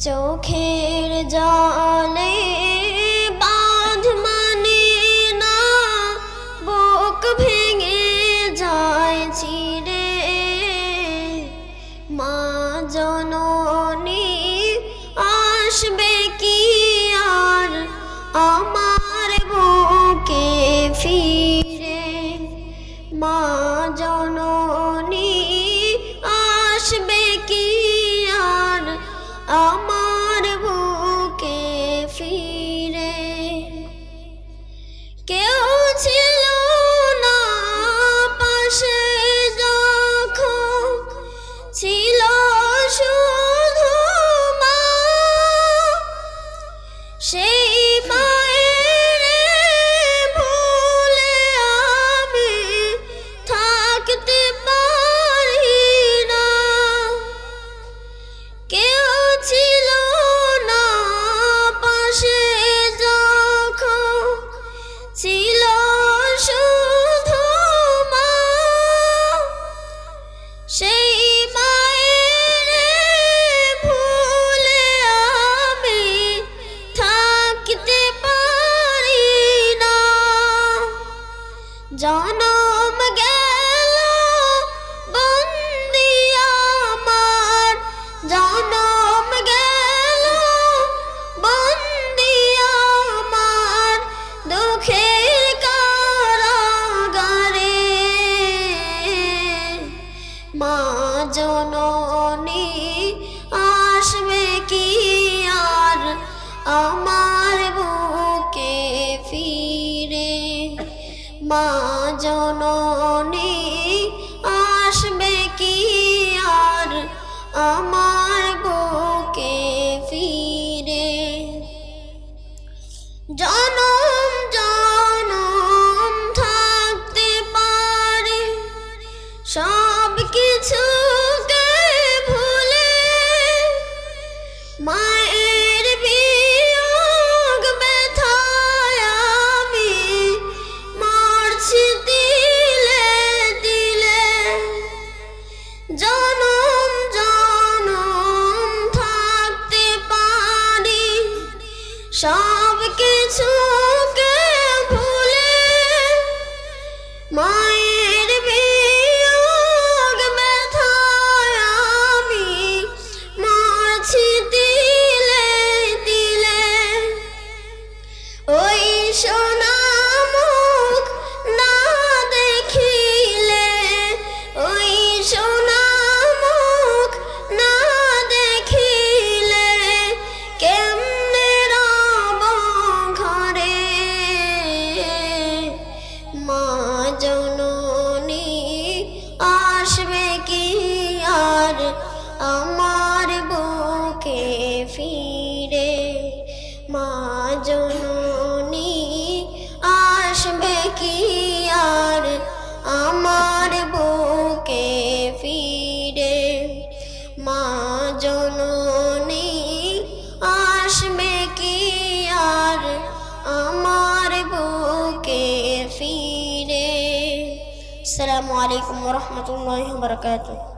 চোখের জলে বাঁধ মানে না, বুক ভেঙে যায় চিরে। মা জননী আসবে কি আর আমার বুকে ফিরে। মা জননী আসবে কি আর আমার বুকে ফিরে। কেউ ছিল না পাশে যখন, ছিল শুধু মা। সেই মায়ের ভুলে আমি থাকতে পারি না। কেউ ছিল না পাশে যখন, ছিল শুধু মা। সেই মায়ের ভুলে আমি থাকতে পারি না। জনম গেল বন্দি আমার, জনম গেল বন্দি আমার দুঃখের কারাগারে। মা জননী আসবে কি আর আমার বুকে ফিরে। মা জননী আসবে কি আর আমার বুকে ফিরে। জনম জনম থাকতে পারে সব কিছুকে ভুলে। মায়ের বিয়োগ ব্যথায় আমি মরছি দিলে দিলে। জনম জনম থাকতে পারি সব কিছুকে ভুলে। মায়ের বিয়োগ ব্যথায় আমি মরছি দিলে দিলে। ওই সোনা মুখ না দেখিলে, ওই সোনা মুখ না দেখিলে কেমনে রব ঘরে। মা জননী আসবে কি আর আমার বুকে ফিরে। মা জননী আসবে কি আর আমার বুকে ফিরে। মা জননী আসবে কি আর আমার বুকে ফিরে। আসসালামু আলাইকুম ওয়া রাহমাতুল্লাহি ওয়া বারাকাতুহু।